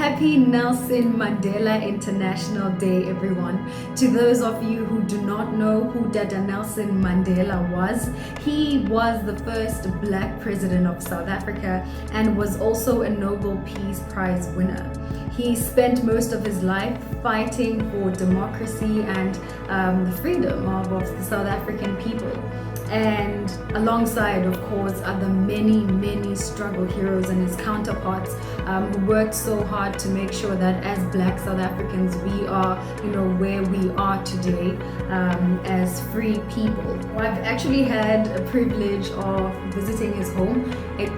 Happy Nelson Mandela International Day, everyone. To those of you who do not know who Dada Nelson Mandela was, he was the first black president of South Africa and was also a Nobel Peace Prize winner. He spent most of his life fighting for democracy and the freedom of the South African people. And alongside, of course, are the many struggle heroes and his counterparts who worked so hard to make sure that as Black South Africans we are, where we are today as free people. I've actually had a privilege of visiting his home at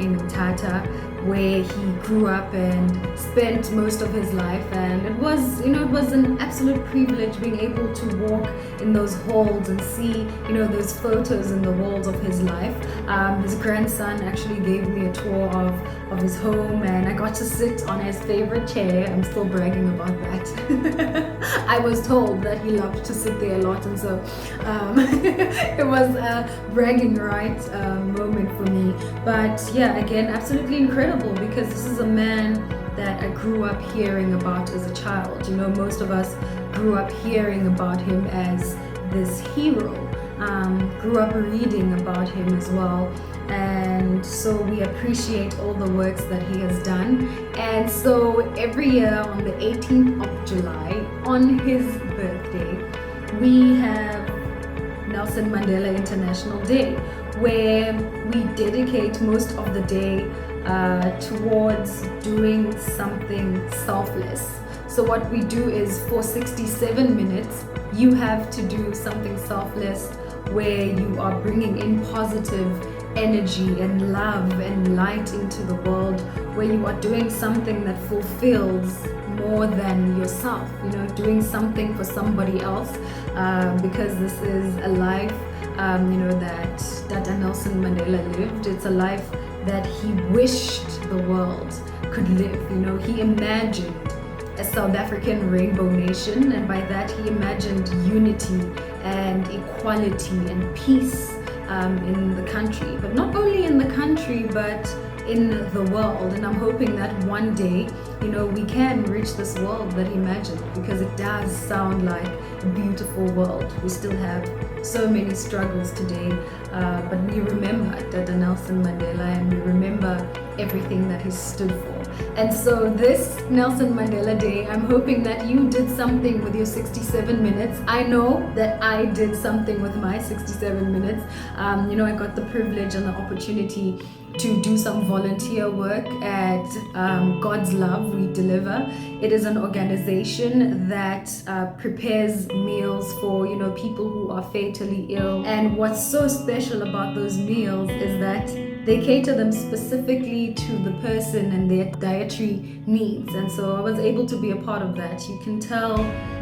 in Mthatha, where he grew up and spent most of his life, and it was an absolute privilege being able to walk in those halls and see those photos in the walls of his life. His grandson actually gave me a tour of his home, and I got to sit on his favorite chair. I'm still bragging about that. I was told that he loved to sit there a lot, and so it was a bragging right moment for me. But yeah, again, absolutely incredible, because this is a man that I grew up hearing about as a child. Most of us grew up hearing about him as this hero, grew up reading about him as well. And so we appreciate all the works that he has done. And so every year on the 18th of July, on his birthday, we have Nelson Mandela International Day, where we dedicate most of the day towards doing something selfless. So what we do is, for 67 minutes, you have to do something selfless where you are bringing in positive energy and love and light into the world, where you are doing something that fulfills more than yourself, doing something for somebody else, because this is a life that Dada Nelson Mandela lived. It's a life that he wished the world could live. He imagined a South African rainbow nation, and by that he imagined unity and equality and peace in the country, but not only in the country but in the world. And I'm hoping that one day we can reach this world that he imagined, because it does sound like a beautiful world. We still have so many struggles today, but we remember Dada Nelson Mandela, and we remember everything that he stood for. And so this Nelson Mandela Day, I'm hoping that you did something with your 67 minutes. I know that I did something with my 67 minutes. I got the privilege and the opportunity to do some volunteer work at God's Love We Deliver. It is an organization that prepares meals for people who are fatally ill. And what's so special about those meals is that they cater them specifically to the person and their dietary needs. And so I was able to be a part of that. You can tell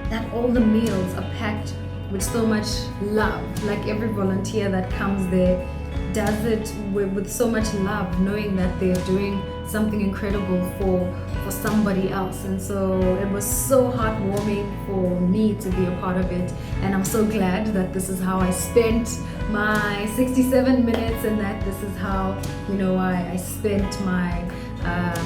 that all the meals are packed with so much love. Like, every volunteer that comes there does it with so much love, knowing that they're doing something incredible for somebody else. And so it was so heartwarming for me to be a part of it, and I'm so glad that this is how I spent my 67 minutes, and that this is how I spent my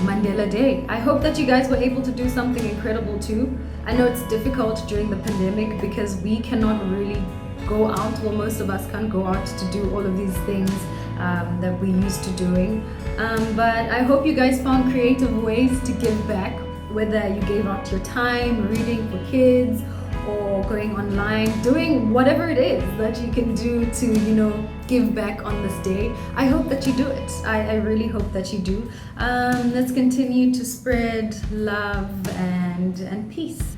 Mandela Day. I hope that you guys were able to do something incredible too. I know it's difficult during the pandemic because we cannot really go out. Well, most of us can't go out to do all of these things that we used to doing. But I hope you guys found creative ways to give back, whether you gave out your time reading for kids, or going online, doing whatever it is that you can do to, give back on this day. I hope that you do it. I really hope that you do. Let's continue to spread love and peace.